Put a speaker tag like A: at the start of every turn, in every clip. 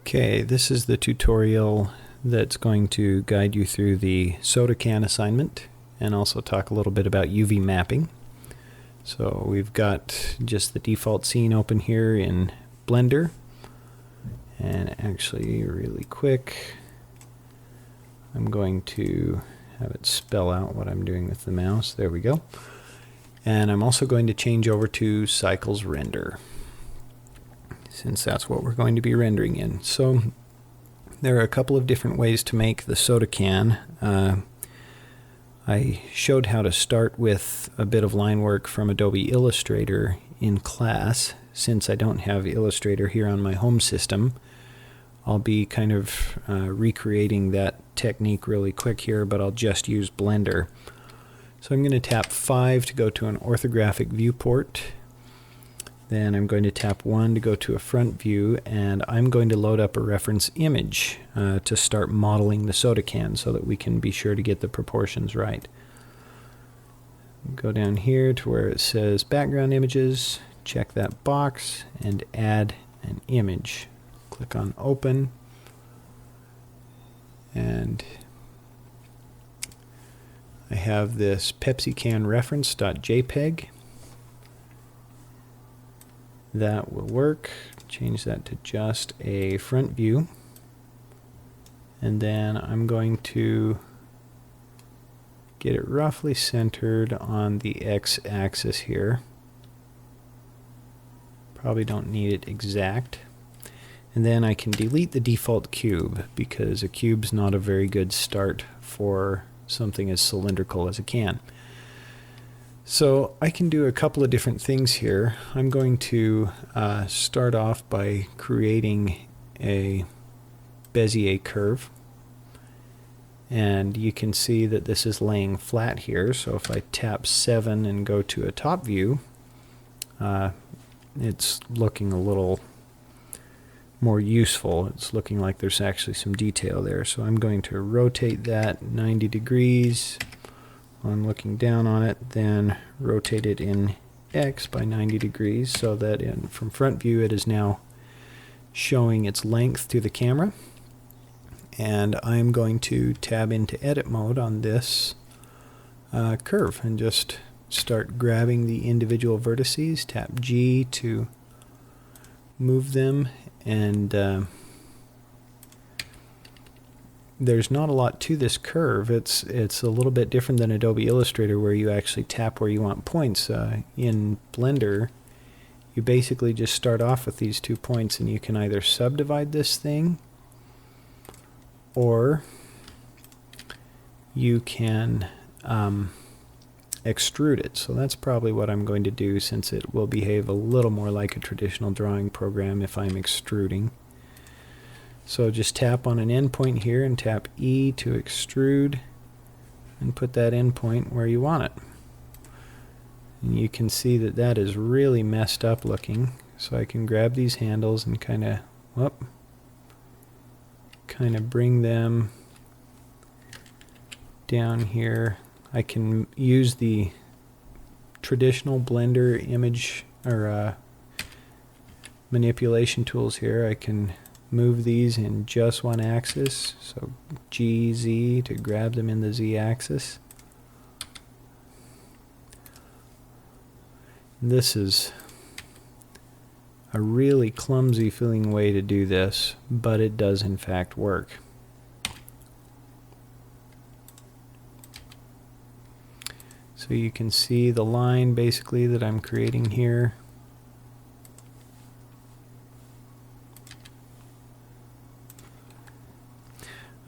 A: Okay, this is the tutorial that's going to guide you through the soda can assignment and also talk a little bit about UV mapping. So we've got just the default scene open here in Blender, and actually really quick I'm going to have it spell out what I'm doing with the mouse. There we go. And I'm also going to change over to Cycles Render, since that's what we're going to be rendering in. So there are a couple of different ways to make the soda can. I showed how to start with a bit of line work from Adobe Illustrator in class. Since I don't have Illustrator here on my home system, I'll be kind of recreating that technique really quick here, but I'll just use Blender. So I'm going to tap 5 to go to an orthographic viewport. Then I'm going to tap 1 to go to a front view, and I'm going to load up a reference image to start modeling the soda can so that we can be sure to get the proportions right. Go down here to where it says background images, check that box, and add an image. Click on open, and I have this Pepsi can reference.jpg. That will work. Change that to just a front view. And then I'm going to get it roughly centered on the x-axis here. Probably don't need it exact. And then I can delete the default cube, because a cube's not a very good start for something as cylindrical as a can. So I can do a couple of different things here. I'm going to start off by creating a Bezier curve. And you can see that this is laying flat here. So if I tap 7 and go to a top view, it's looking a little more useful. It's looking like there's actually some detail there. So I'm going to rotate that 90 degrees. I'm looking down on it, then rotate it in X by 90 degrees so that from front view it is now showing its length to the camera. And I'm going to tab into edit mode on this curve and just start grabbing the individual vertices. Tap G to move them, and there's not a lot to this curve. It's a little bit different than Adobe Illustrator, where you actually tap where you want points. In Blender, you basically just start off with these 2 points, and you can either subdivide this thing, or you can extrude it. So that's probably what I'm going to do, since it will behave a little more like a traditional drawing program if I'm extruding. So just tap on an endpoint here and tap E to extrude, and put that endpoint where you want it. And you can see that that is really messed up looking. So I can grab these handles and kind of bring them down here. I can use the traditional Blender image or manipulation tools here. I can move these in just one axis, so G, Z to grab them in the Z axis. This is a really clumsy feeling way to do this, but it does in fact work. So you can see the line basically that I'm creating here.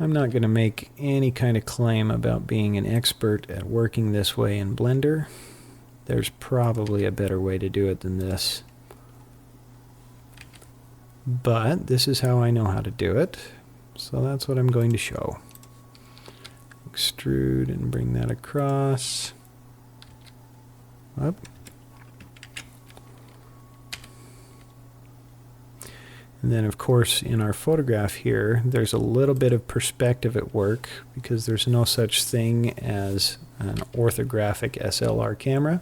A: I'm not going to make any kind of claim about being an expert at working this way in Blender. There's probably a better way to do it than this. But this is how I know how to do it. So that's what I'm going to show. Extrude and bring that across. Up. And then of course in our photograph here, there's a little bit of perspective at work, because there's no such thing as an orthographic SLR camera.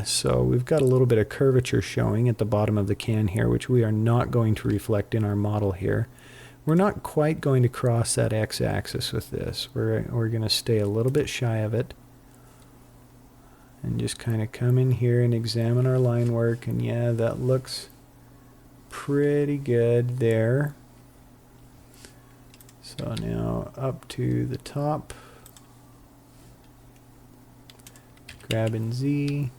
A: So we've got a little bit of curvature showing at the bottom of the can here, which we are not going to reflect in our model here. We're not quite going to cross that x-axis with this. We're going to stay a little bit shy of it. And just kind of come in here and examine our line work. And yeah, that looks pretty good there. So now up to the top. Grab in Z.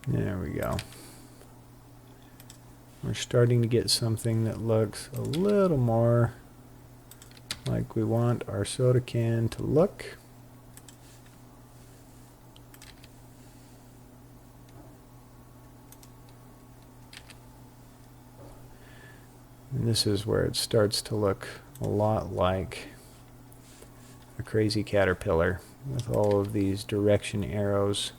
A: There we go. We're starting to get something that looks a little more like we want our soda can to look. And this is where it starts to look a lot like a crazy caterpillar with all of these direction arrows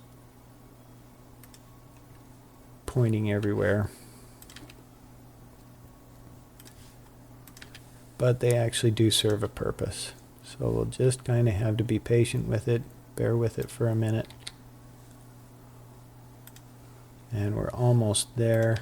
A: pointing everywhere. But they actually do serve a purpose. So we'll just kind of have to be patient with it, bear with it for a minute. And we're almost there.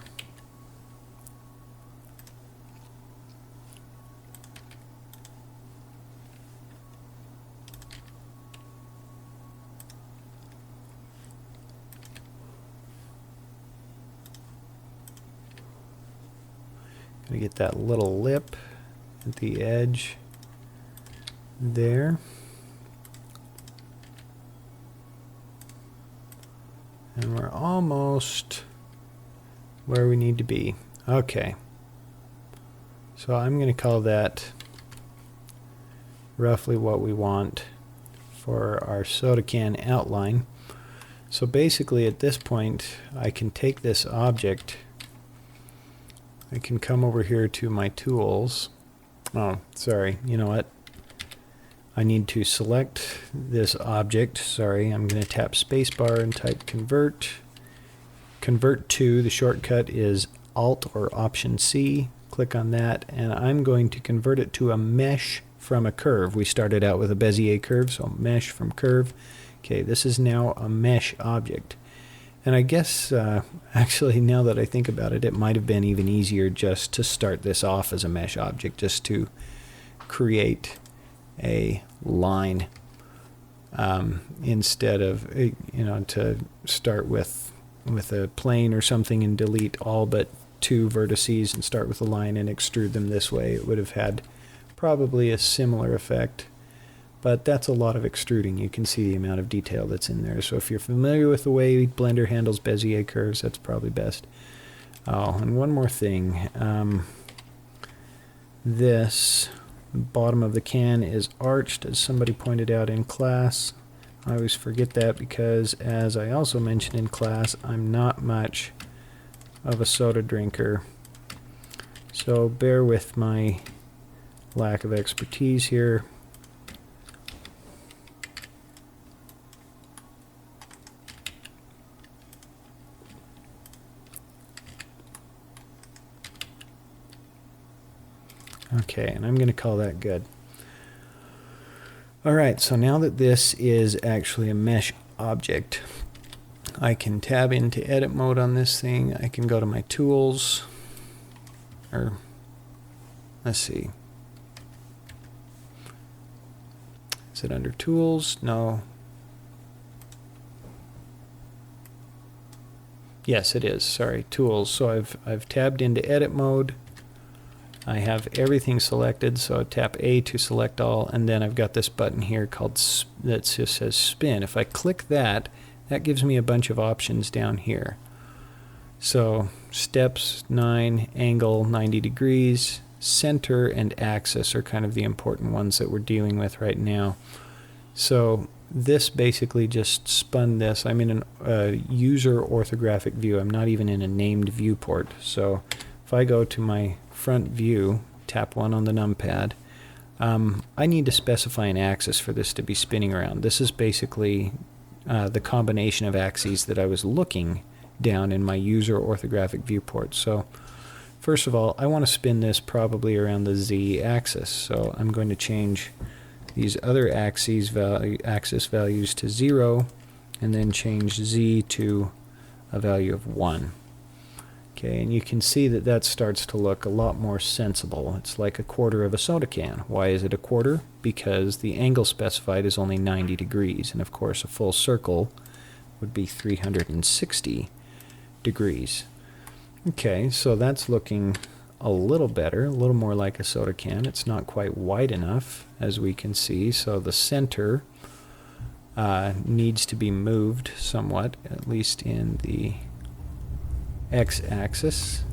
A: Gonna get that little lip at the edge there. And we're almost where we need to be. Okay. So I'm going to call that roughly what we want for our soda can outline. So basically at this point I can take this object, I can come over here to my tools. Oh, sorry, you know what? I need to select this object. Sorry, I'm going to tap spacebar and type convert. Convert to, the shortcut is Alt or Option C. Click on that, and I'm going to convert it to a mesh from a curve. We started out with a Bezier curve, so mesh from curve. Okay, this is now a mesh object. And I guess, actually, now that I think about it, it might have been even easier just to start this off as a mesh object, just to create a line instead of, to start with a plane or something and delete all but two vertices and start with a line and extrude them this way. It would have had probably a similar effect. But that's a lot of extruding. You can see the amount of detail that's in there. So if you're familiar with the way Blender handles Bezier curves, that's probably best. Oh, and one more thing. This bottom of the can is arched, as somebody pointed out in class. I always forget that because, as I also mentioned in class, I'm not much of a soda drinker. So bear with my lack of expertise here. Okay, and I'm going to call that good. Alright, so now that this is actually a mesh object, I can tab into edit mode on this thing. I can go to my tools, or let's see. Is it under tools? No. Yes, it is. Sorry, tools. So I've tabbed into edit mode. I have everything selected, so I tap A to select all, and then I've got this button here called that just says spin. If I click that, that gives me a bunch of options down here. So steps 9, angle 90 degrees, center, and axis are kind of the important ones that we're dealing with right now. So this basically just spun this. I'm in a user orthographic view. I'm not even in a named viewport. So if I go to my front view, tap 1 on the numpad, I need to specify an axis for this to be spinning around. This is basically the combination of axes that I was looking down in my user orthographic viewport. So first of all, I want to spin this probably around the z-axis. So I'm going to change these other axis values to 0, and then change z to a value of 1. Okay, and you can see that that starts to look a lot more sensible. It's like a quarter of a soda can. Why is it a quarter? Because the angle specified is only 90 degrees, and of course a full circle would be 360 degrees. Okay, so that's looking a little better, a little more like a soda can. It's not quite wide enough, as we can see, so the center needs to be moved somewhat, at least in the x-axis,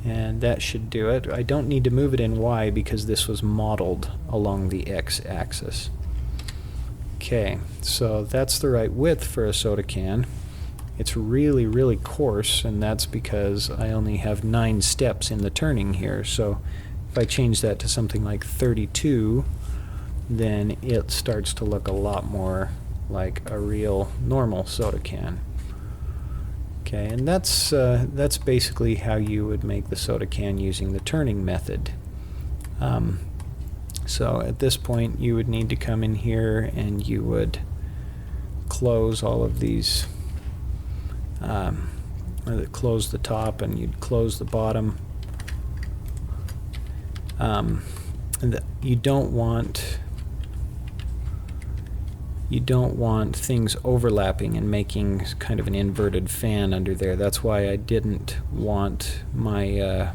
A: and that should do it. I don't need to move it in y because this was modeled along the x-axis. Okay, so that's the right width for a soda can. It's really, really coarse, and that's because I only have 9 steps in the turning here. So if I change that to something like 32, then it starts to look a lot more like a real normal soda can. Okay, and that's basically how you would make the soda can using the turning method. So at this point you would need to come in here and you would close all of these, close the top, and you'd close the bottom. And you don't want things overlapping and making kind of an inverted fan under there. That's why I didn't want my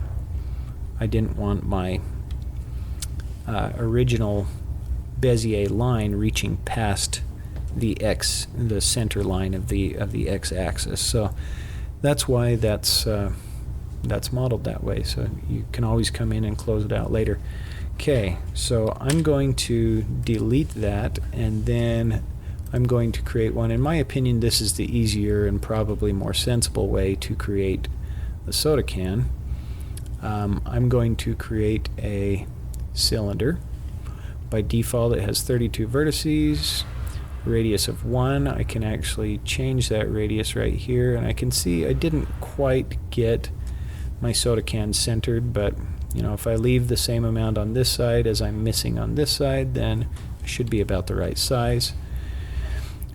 A: original Bezier line reaching past the center line of the x-axis. So that's why that's modeled that way. So you can always come in and close it out later. Okay, so I'm going to delete that, and then I'm going to create one. In my opinion, this is the easier and probably more sensible way to create the soda can. I'm going to create a cylinder. By default, it has 32 vertices, radius of 1. I can actually change that radius right here, and I can see I didn't quite get my soda can centered, but you know, if I leave the same amount on this side as I'm missing on this side, then I should be about the right size.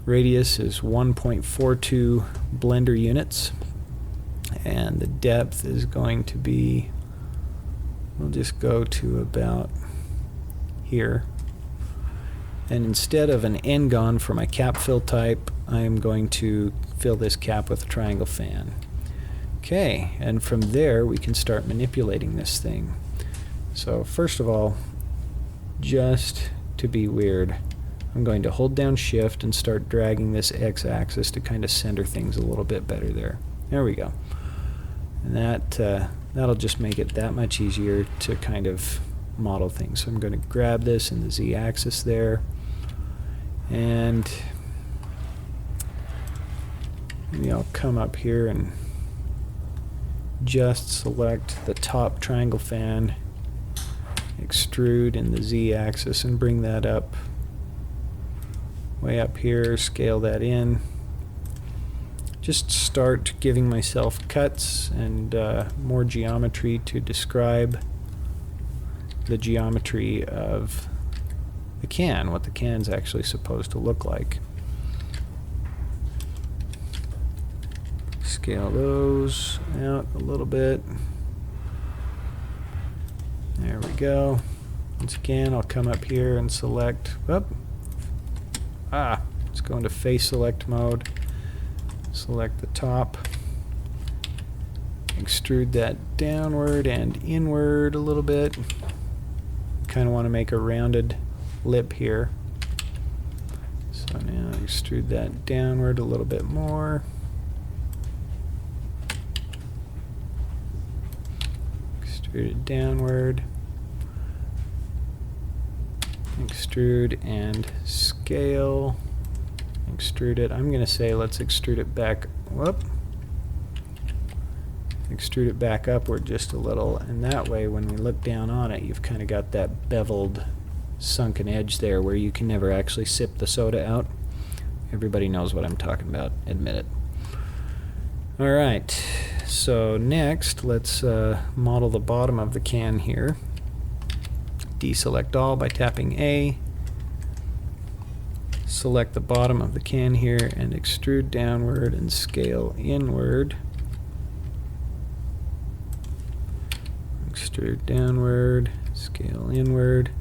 A: Radius is 1.42 blender units, and the depth is going to be, we'll just go to about here. And instead of an N-gon for my cap fill type, I am going to fill this cap with a triangle fan. Okay, and from there we can start manipulating this thing. So first of all, just to be weird, I'm going to hold down shift and start dragging this x-axis to kind of center things a little bit better there. There we go. And that'll just make it that much easier to kind of model things. So I'm going to grab this in the z-axis there, and maybe I'll come up here and just select the top triangle fan, extrude in the z-axis, and bring that up way up here, scale that in. Just start giving myself cuts and more geometry to describe the geometry of the can, what the can's actually supposed to look like. Scale those out a little bit. There we go. Once again, I'll come up here and select, let's go into face select mode. Select the top. Extrude that downward and inward a little bit. Kind of want to make a rounded lip here. So now extrude that downward a little bit more. Extrude it downward. Extrude and scale. Extrude it. I'm going to say let's extrude it back. Extrude it back upward just a little, and that way when we look down on it, you've kind of got that beveled sunken edge there where you can never actually sip the soda out. Everybody knows what I'm talking about, admit it. Alright, so next let's model the bottom of the can here. Deselect all by tapping A. Select the bottom of the can here and extrude downward and scale inward. Extrude downward, scale inward,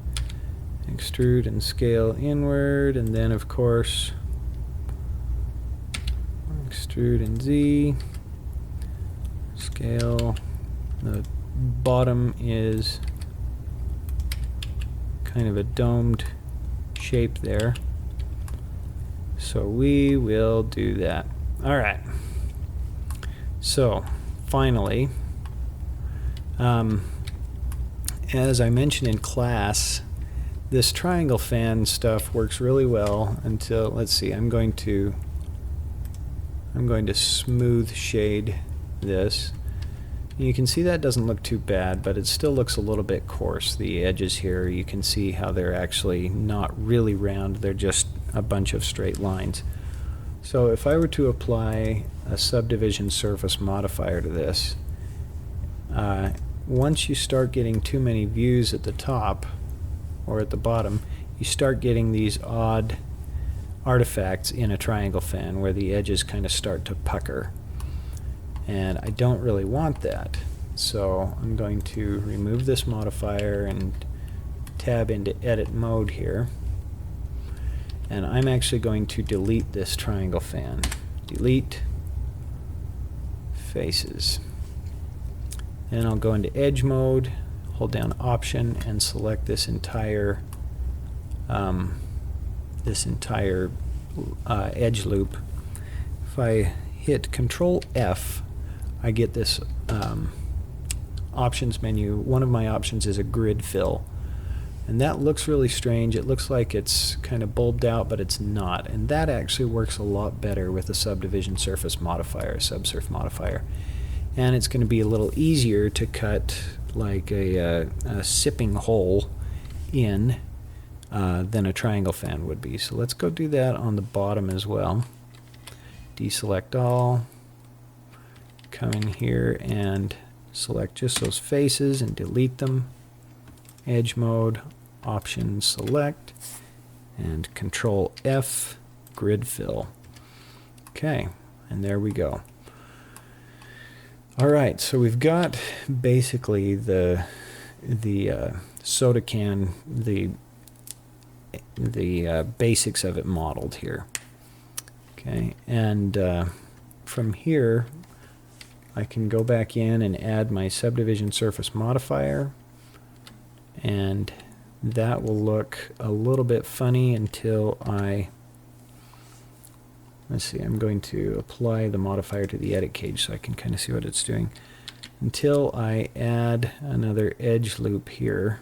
A: extrude and scale inward, and then of course extrude in Z, scale. The bottom is kind of a domed shape there, so we will do that. Alright, so finally, as I mentioned in class, this triangle fan stuff works really well until, let's see, I'm going to smooth shade this. You can see that doesn't look too bad, but it still looks a little bit coarse. The edges here, you can see how they're actually not really round, they're just a bunch of straight lines. So if I were to apply a subdivision surface modifier to this, once you start getting too many views at the top or at the bottom, you start getting these odd artifacts in a triangle fan where the edges kind of start to pucker. And I don't really want that. So I'm going to remove this modifier and tab into edit mode here. And I'm actually going to delete this triangle fan. Delete faces. Then I'll go into edge mode, hold down Option, and select this entire edge loop. If I hit Control F, I get this options menu. One of my options is a grid fill, and that looks really strange. It looks like it's kind of bulbed out, but it's not, and that actually works a lot better with a subdivision surface modifier, subsurf modifier. And it's going to be a little easier to cut like a sipping hole in than a triangle fan would be. So let's go do that on the bottom as well. Deselect all, come in here and select just those faces and delete them. Edge mode, Option select, and Control F, grid fill. Okay, and there we go. Alright, so we've got basically the soda can, the basics of it modeled here. Okay, and from here I can go back in and add my subdivision surface modifier, and that will look a little bit funny until let's see, I'm going to apply the modifier to the edit cage so I can kind of see what it's doing. Until I add another edge loop here.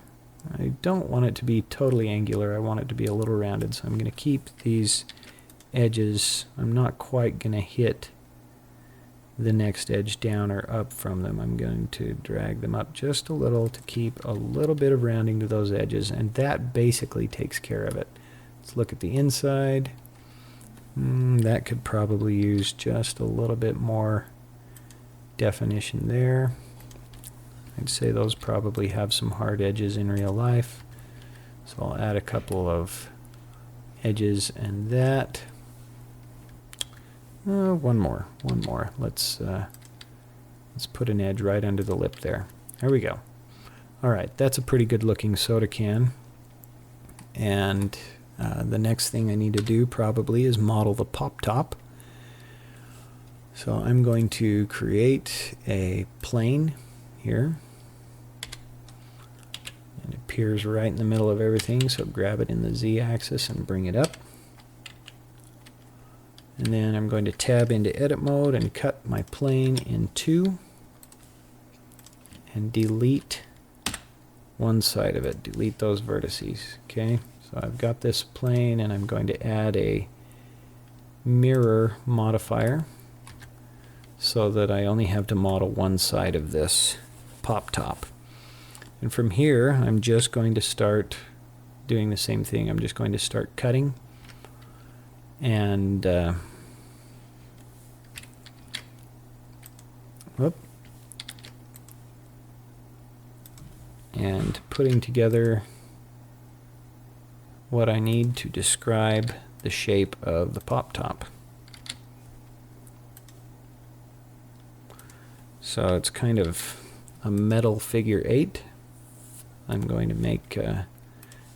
A: I don't want it to be totally angular, I want it to be a little rounded, so I'm going to keep these edges. I'm not quite going to hit the next edge down or up from them. I'm going to drag them up just a little to keep a little bit of rounding to those edges, and that basically takes care of it. Let's look at the inside. That could probably use just a little bit more definition there. I'd say those probably have some hard edges in real life. So I'll add a couple of edges and that. One more. Let's put an edge right under the lip there. There we go. Alright, that's a pretty good looking soda can. And the next thing I need to do probably is model the pop top. So I'm going to create a plane here. It appears right in the middle of everything, so grab it in the Z-axis and bring it up. And then I'm going to tab into edit mode and cut my plane in two and delete one side of it. Delete those vertices. Okay, so I've got this plane and I'm going to add a mirror modifier so that I only have to model one side of this pop top. And from here I'm just going to start doing the same thing. I'm just going to start cutting, and and putting together what I need to describe the shape of the pop top. So it's kind of a metal figure 8. I'm going to make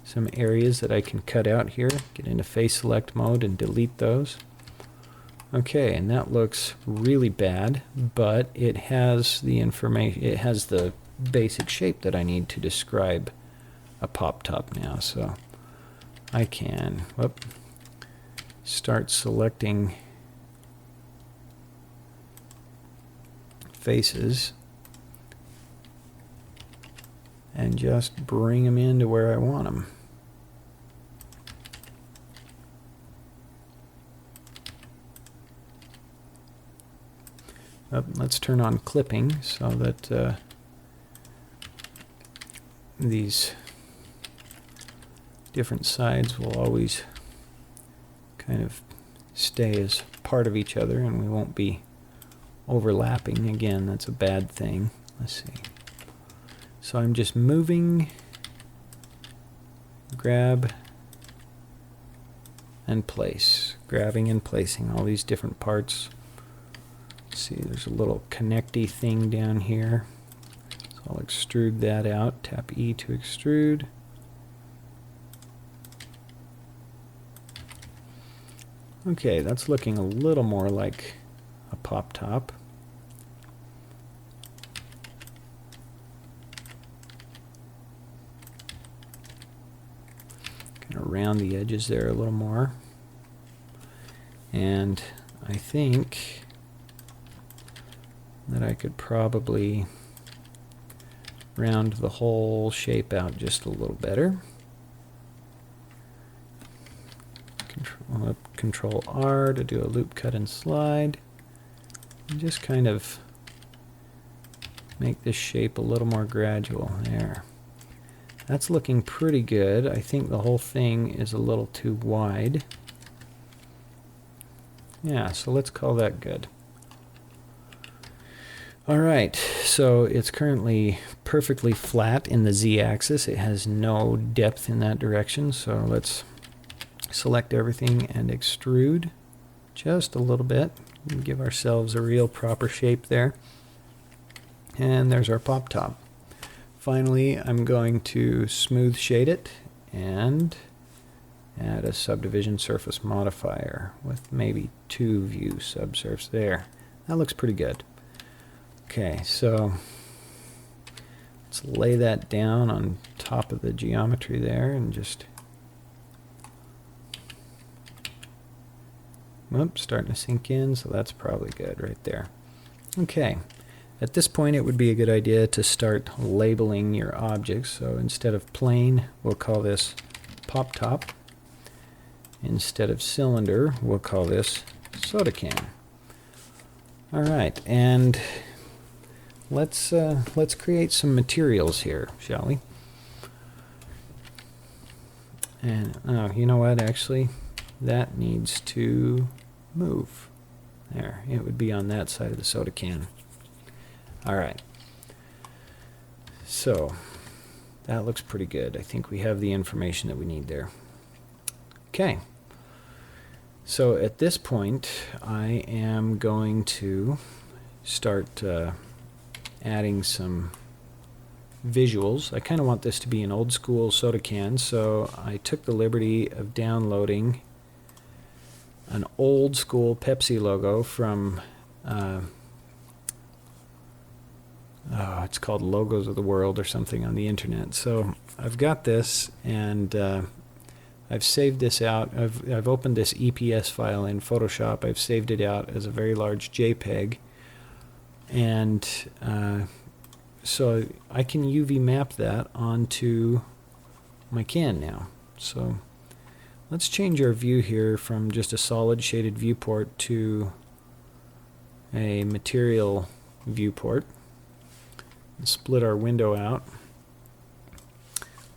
A: some areas that I can cut out here, get into face select mode and delete those. Okay, and that looks really bad, but it has the information, it has the basic shape that I need to describe a pop top now. So I can start selecting faces and just bring them into where I want them. Let's turn on clipping so that these different sides will always kind of stay as part of each other and we won't be overlapping. Again, that's a bad thing. Let's see. So I'm just moving, grab, and place. Grabbing and placing all these different parts. Let's see, there's a little connecty thing down here. So I'll extrude that out. Tap E to extrude. Okay, that's looking a little more like a pop top. Kind of round the edges there a little more. And I think that I could probably round the whole shape out just a little better. Control R to do a loop cut and slide. And just kind of make this shape a little more gradual. There. That's looking pretty good. I think the whole thing is a little too wide. Yeah, so let's call that good. Alright, so it's currently perfectly flat in the Z-axis. It has no depth in that direction, so let's select everything and extrude just a little bit and give ourselves a real proper shape there. And there's our pop top. Finally, I'm going to smooth shade it and add a subdivision surface modifier with maybe 2 view subsurface there. That looks pretty good. Okay, so let's lay that down on top of the geometry there and just starting to sink in, so that's probably good right there. Okay, at this point it would be a good idea to start labeling your objects. So instead of plane, we'll call this pop top. Instead of cylinder, we'll call this soda can. Alright, and let's create some materials here, shall we? And oh, you know what, actually that needs to move. There, it would be on that side of the soda can. Alright, so that looks pretty good. I think we have the information that we need there. Okay, so at this point I am going to start adding some visuals. I kind of want this to be an old school soda can, so I took the liberty of downloading an old school Pepsi logo from it's called Logos of the World or something on the internet. So I've got this, and I've saved this out. I've opened this EPS file in Photoshop. I've saved it out as a very large JPEG, and so I can UV map that onto my can now. So let's change our view here from just a solid shaded viewport to a material viewport. Split our window out.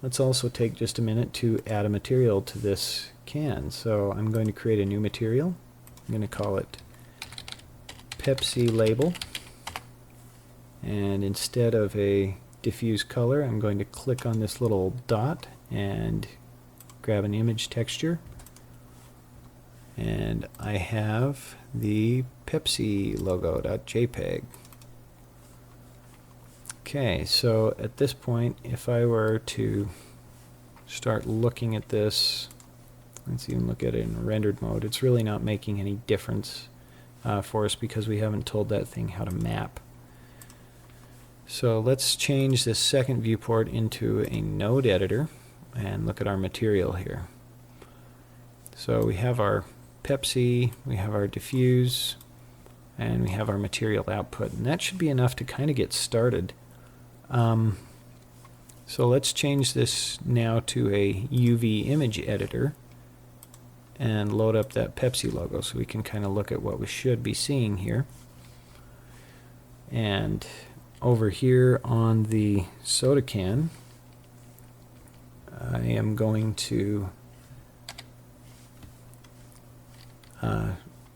A: let's also take just a minute to add a material to this can. So I'm going to create a new material. I'm going to call it Pepsi label. And instead of a diffuse color, I'm going to click on this little dot and grab an image texture. And I have the Pepsi logo.jpg. Okay, so at this point, if I were to start looking at this, let's even look at it in rendered mode, it's really not making any difference for us because we haven't told that thing how to map. So let's change this second viewport into a node editor and look at our material here. So we have our Pepsi, we have our diffuse, and we have our material output, and that should be enough to kind of get started. So let's change this now to a UV image editor and load up that Pepsi logo so we can kind of look at what we should be seeing here. And over here on the soda can, I am going to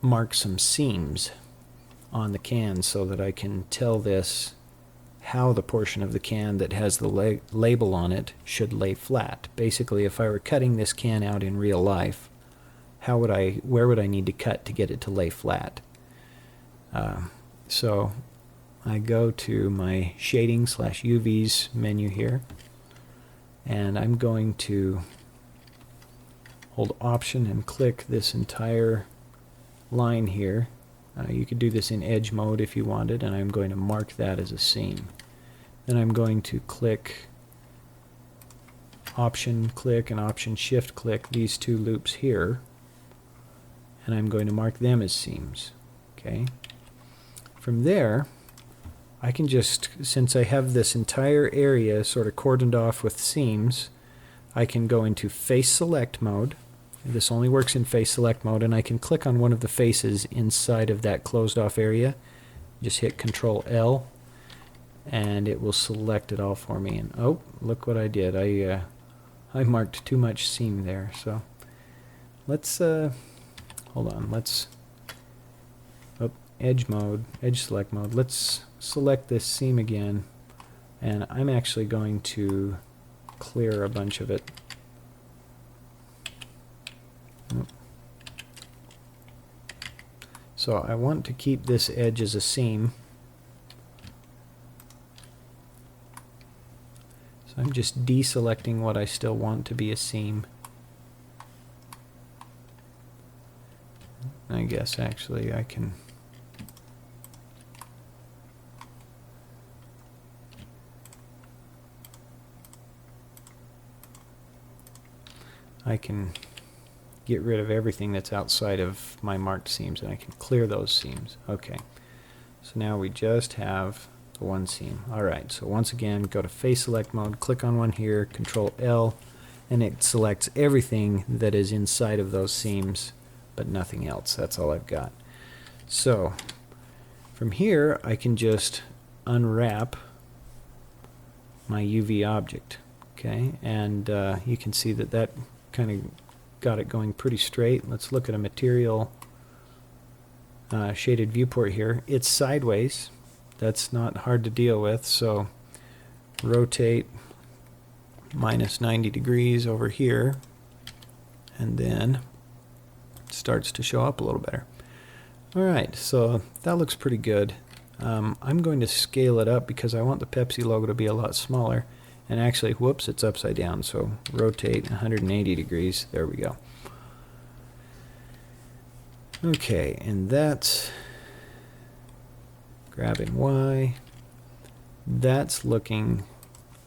A: mark some seams on the can so that I can tell this how the portion of the can that has the label on it should lay flat. Basically, if I were cutting this can out in real life, where would I need to cut to get it to lay flat? So I go to my shading/UVs menu here, and I'm going to hold Option and click this entire line here. You could do this in edge mode if you wanted, and I'm going to mark that as a seam. Then I'm going to click Option click and Option Shift click these two loops here, and I'm going to mark them as seams. Okay. From there, I can just, since I have this entire area sort of cordoned off with seams, I can go into face select mode. This only works in face select mode, and I can click on one of the faces inside of that closed off area. Just hit Control L and it will select it all for me. And oh, look what I did. I marked too much seam there. So let's hold on. Let's edge mode, edge select mode. Let's select this seam again, and I'm actually going to clear a bunch of it. So I want to keep this edge as a seam. So I'm just deselecting what I still want to be a seam. I guess actually I can get rid of everything that's outside of my marked seams, and I can clear those seams. Okay, so now we just have the one seam. Alright, so once again, go to face select mode, click on one here, Control L, and it selects everything that is inside of those seams, but nothing else. That's all I've got. So from here, I can just unwrap my UV object. Okay, and you can see that that kind of got it going pretty straight. Let's look at a material shaded viewport here. It's sideways. That's not hard to deal with, so rotate -90 degrees over here, and then it starts to show up a little better. Alright, so that looks pretty good. I'm going to scale it up because I want the Pepsi logo to be a lot smaller. And actually, whoops, it's upside down, so rotate 180 degrees. There we go. Okay, and that's grabbing Y. That's looking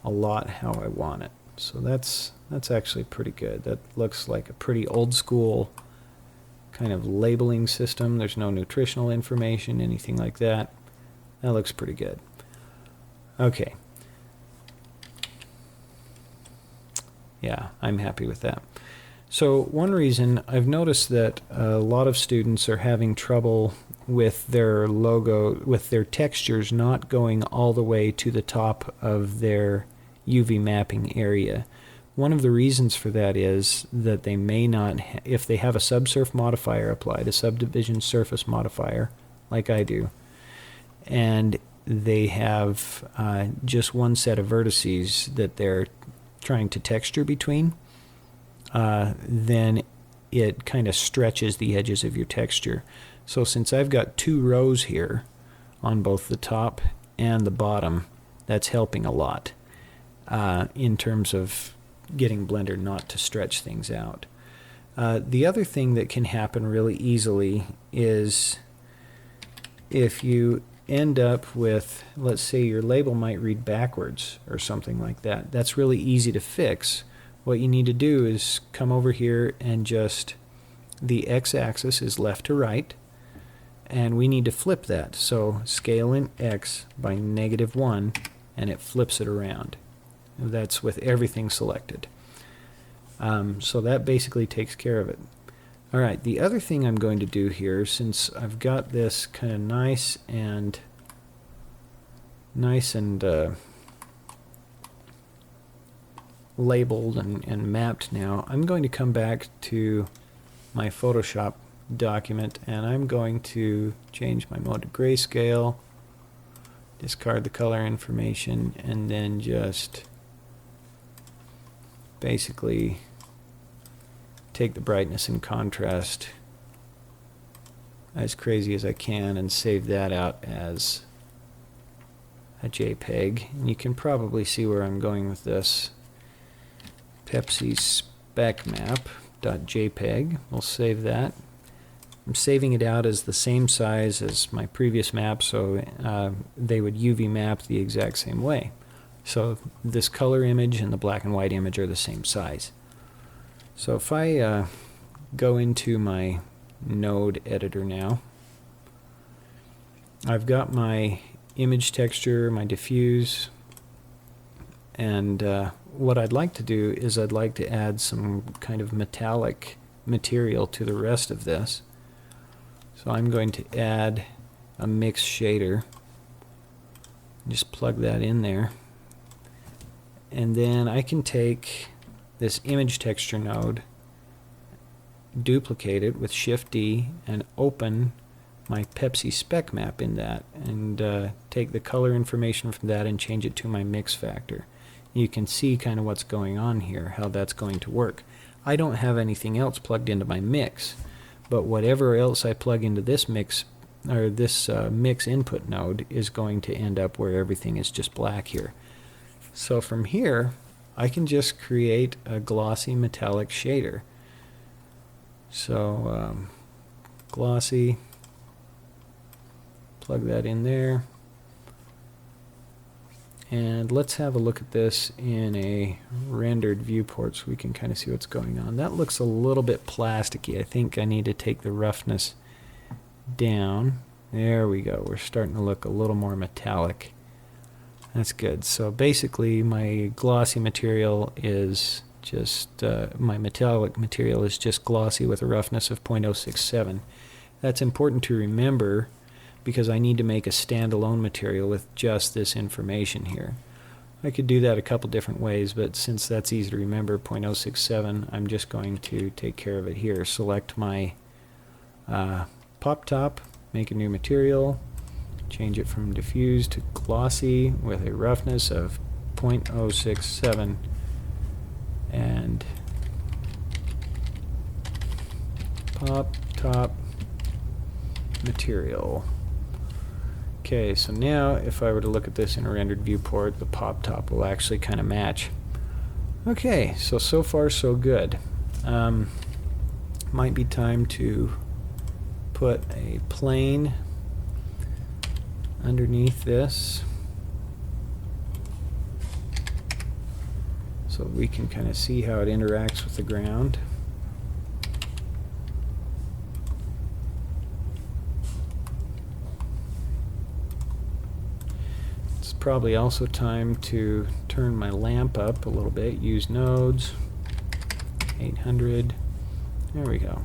A: a lot how I want it. So that's actually pretty good. That looks like a pretty old school kind of labeling system. There's no nutritional information, anything like that. That looks pretty good. Okay. Yeah, I'm happy with that. So one reason I've noticed that a lot of students are having trouble with their logo, with their textures not going all the way to the top of their UV mapping area. One of the reasons for that is that they may not, if they have a subsurf modifier applied, a subdivision surface modifier, like I do, and they have just one set of vertices that they're trying to texture between, then it kind of stretches the edges of your texture. So since I've got 2 rows here on both the top and the bottom, that's helping a lot in terms of getting Blender not to stretch things out. The other thing that can happen really easily is if you end up with, let's say your label might read backwards or something like that. That's really easy to fix. What you need to do is come over here and just, the x-axis is left to right, and we need to flip that. So scale in x by -1, and it flips it around. That's with everything selected. So that basically takes care of it. Alright, the other thing I'm going to do here, since I've got this kind of nice and labeled and mapped now, I'm going to come back to my Photoshop document, and I'm going to change my mode to grayscale, discard the color information, and then just basically take the brightness and contrast as crazy as I can and save that out as a JPEG. And you can probably see where I'm going with this. Pepsi spec map.jpg. We'll save that. I'm saving it out as the same size as my previous map, so they would UV map the exact same way. So this color image and the black and white image are the same size. So if I go into my node editor now, I've got my image texture, my diffuse, and what I'd like to do is I'd like to add some kind of metallic material to the rest of this. So I'm going to add a mix shader. Just plug that in there. And then I can take this image texture node, duplicate it with Shift D, and open my Pepsi spec map in that, and take the color information from that and change it to my mix factor. You can see kind of what's going on here, how that's going to work. I don't have anything else plugged into my mix, but whatever else I plug into this mix, or this mix input node, is going to end up where everything is just black here. So from here, I can just create a glossy metallic shader. So glossy, plug that in there, and let's have a look at this in a rendered viewport so we can kind of see what's going on. That looks a little bit plasticky. I think I need to take the roughness down. There we go. We're starting to look a little more metallic. That's good. So basically my glossy material is just, my metallic material is just glossy with a roughness of 0.067. That's important to remember because I need to make a standalone material with just this information here. I could do that a couple different ways, but since that's easy to remember, 0.067, I'm just going to take care of it here. Select my pop top, make a new material, change it from diffuse to glossy with a roughness of 0.067, and pop top material. Okay, so now if I were to look at this in a rendered viewport, the pop top will actually kind of match. Okay, so far so good. Might be time to put a plane underneath this so we can kind of see how it interacts with the ground. It's probably also time to turn my lamp up a little bit. Use nodes, 800. There we go.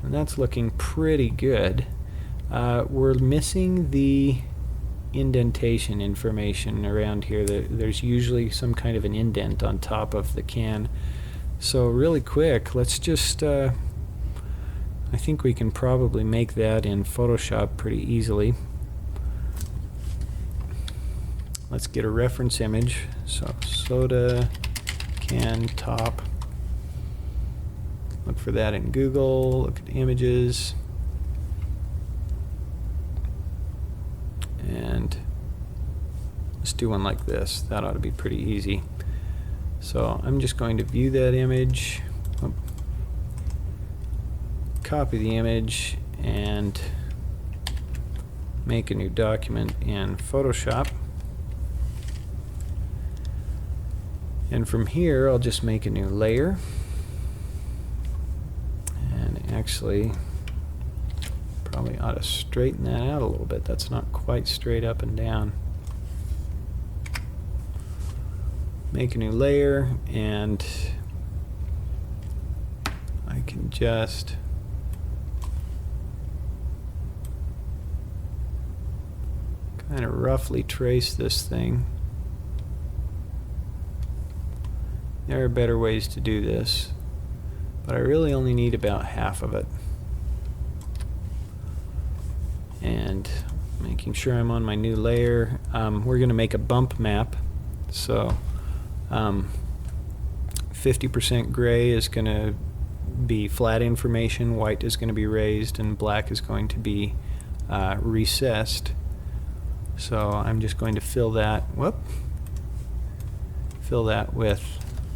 A: And that's looking pretty good. We're missing the indentation information around here. There's usually some kind of an indent on top of the can. So really quick, let's just, I think we can probably make that in Photoshop pretty easily. Let's get a reference image. So soda can top. Look for that in Google, look at images. And let's do one like this. That ought to be pretty easy. So I'm just going to view that image, copy the image, and make a new document in Photoshop. And from here, I'll just make a new layer. And actually, probably ought to straighten that out a little bit. That's not quite straight up and down. Make a new layer, and I can just kind of roughly trace this thing. There are better ways to do this, but I really only need about half of it. And making sure I'm on my new layer, we're going to make a bump map. So 50% gray is going to be flat information, white is going to be raised, and black is going to be recessed. So I'm just going to fill that with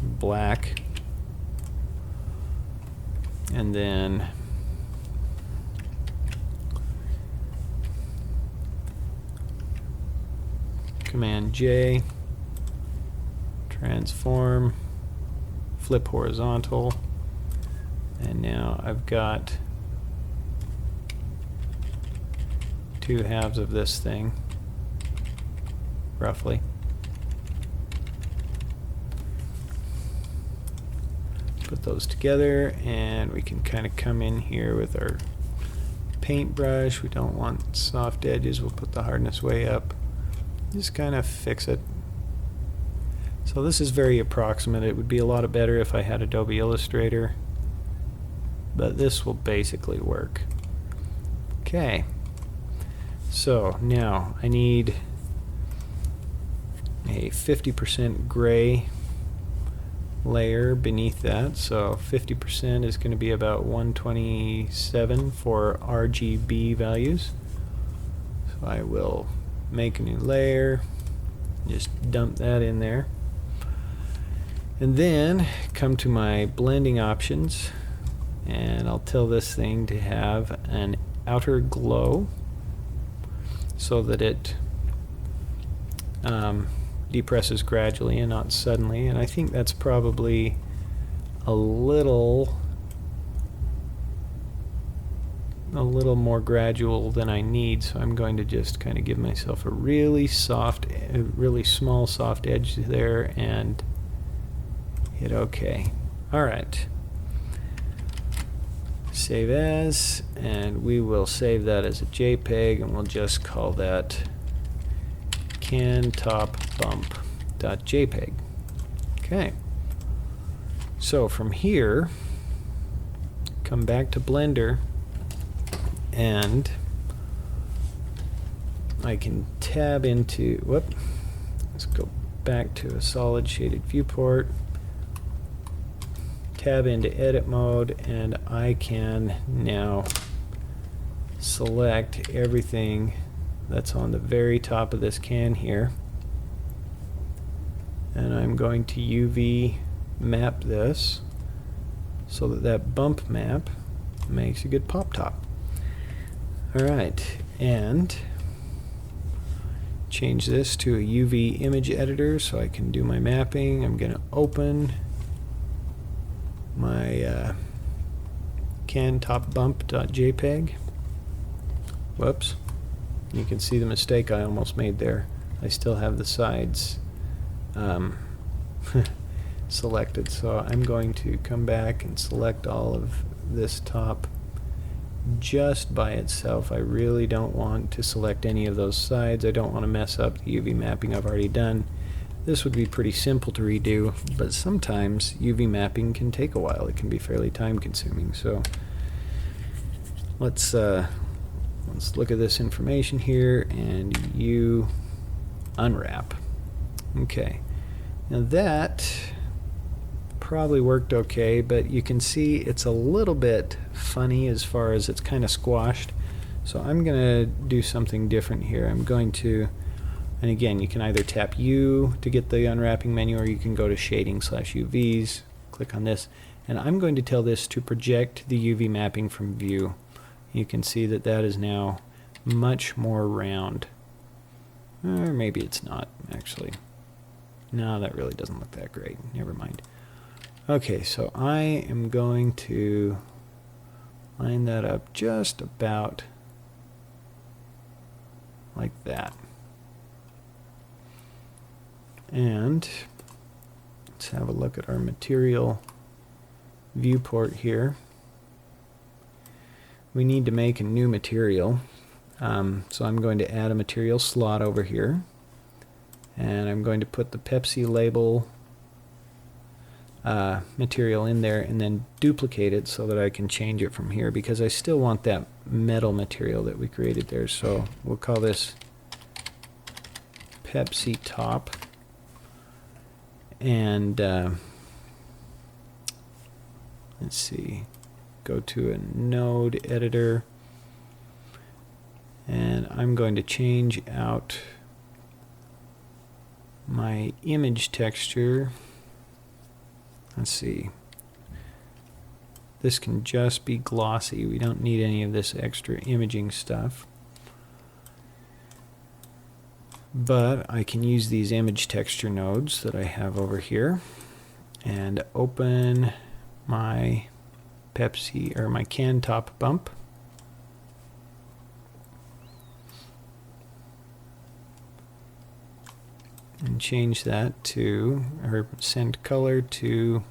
A: black, and then Command J, transform, flip horizontal, and now I've got two halves of this thing, roughly. Put those together, and we can kind of come in here with our paintbrush. We don't want soft edges. We'll put the hardness way up. Just kind of fix it. So this is very approximate. It would be a lot better if I had Adobe Illustrator, but this will basically work. Okay. So now I need a 50% gray layer beneath that. So 50% is going to be about 127 for RGB values. So I will make a new layer, just dump that in there, and then come to my blending options, and I'll tell this thing to have an outer glow so that it depresses gradually and not suddenly. And I think that's probably a little more gradual than I need, so I'm going to just kind of give myself a really small soft edge there and hit OK. Alright. Save as, and we will save that as a JPEG, and we'll just call that can-top-bump.jpg. Okay. So from here, come back to Blender, and I can tab into, let's go back to a solid shaded viewport, tab into edit mode, and I can now select everything that's on the very top of this can here, and I'm going to UV map this so that that bump map makes a good pop top. Alright, and change this to a UV image editor so I can do my mapping. I'm going to open my can-top-bump.jpg. Whoops. You can see the mistake I almost made there. I still have the sides selected, so I'm going to come back and select all of this top just by itself. I really don't want to select any of those sides. I don't want to mess up the UV mapping I've already done. This would be pretty simple to redo, but sometimes UV mapping can take a while. It can be fairly time consuming. So let's look at this information here and you unwrap. Okay, now that probably worked okay, but you can see it's a little bit funny as far as it's kind of squashed. So I'm going to do something different here. I'm going to, and again, you can either tap U to get the unwrapping menu, or you can go to shading/UVs, click on this, and I'm going to tell this to project the UV mapping from view. You can see that that is now much more round. Or maybe it's not, actually. No, that really doesn't look that great. Never mind. Okay, so I am going to line that up just about like that. And let's have a look at our material viewport here. We need to make a new material. So I'm going to add a material slot over here. And I'm going to put the Pepsi label material in there and then duplicate it so that I can change it from here, because I still want that metal material that we created there. So we'll call this Pepsi top. And let's see, go to a node editor, and I'm going to change out my image texture. Let's see, this can just be glossy. We don't need any of this extra imaging stuff. But I can use these image texture nodes that I have over here and open my Pepsi or my can top bump. And change that to, or send color to,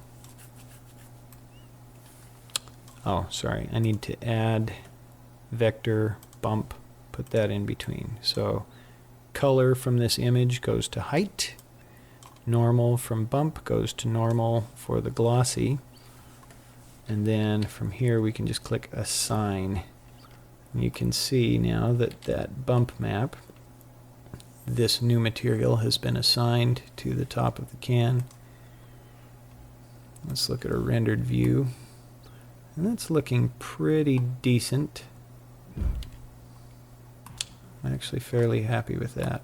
A: oh, sorry, I need to add vector bump, put that in between. So color from this image goes to height, normal from bump goes to normal for the glossy, and then from here we can just click assign. And you can see now that that bump map, this new material has been assigned to the top of the can. Let's look at a rendered view, and that's looking pretty decent. I'm actually fairly happy with that.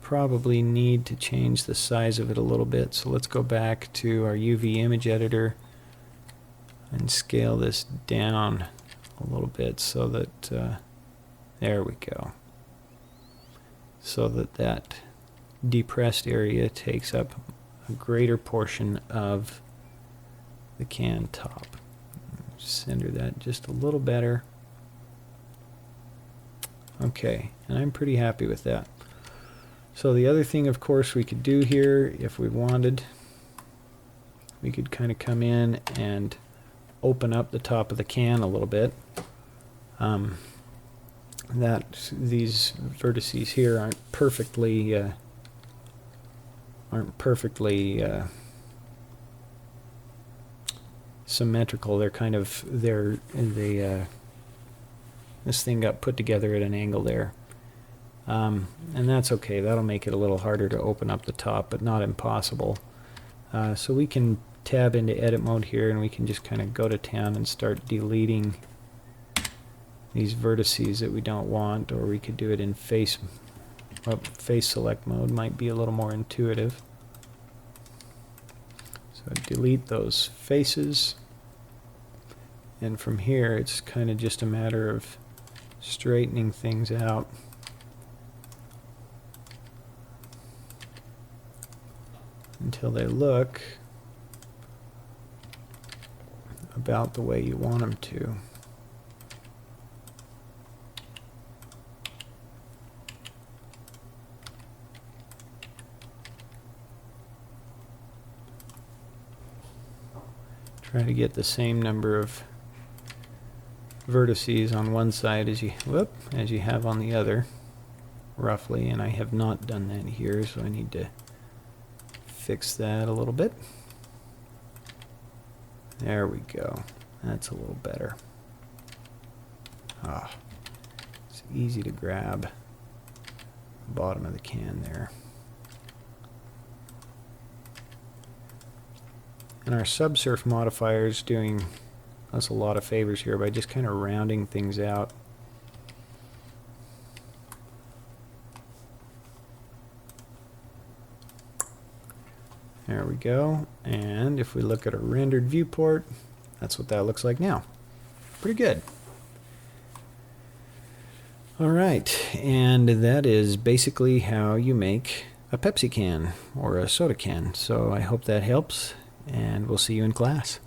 A: Probably need to change the size of it a little bit, so let's go back to our UV image editor and scale this down a little bit so that there we go, so that that depressed area takes up a greater portion of the can top. Center that just a little better. Okay, and I'm pretty happy with that. So the other thing, of course, we could do here, if we wanted, we could kind of come in and open up the top of the can a little bit. These vertices here aren't perfectly symmetrical. They're kind of this thing got put together at an angle there. And that's okay. That'll make it a little harder to open up the top, but not impossible. So we can tab into edit mode here, and we can just kind of go to town and start deleting these vertices that we don't want, or we could do it in face select mode. Might be a little more intuitive. So delete those faces, and from here it's kind of just a matter of straightening things out. Until they look about the way you want them to. Try to get the same number of vertices on one side as you have on the other, roughly, and I have not done that here, so I need to fix that a little bit. There we go. That's a little better. It's easy to grab the bottom of the can there. And our subsurf modifier is doing us a lot of favors here by just kind of rounding things out. There we go. And if we look at a rendered viewport, that's what that looks like now. Pretty good. All right, and that is basically how you make a Pepsi can or a soda can. So I hope that helps, and we'll see you in class.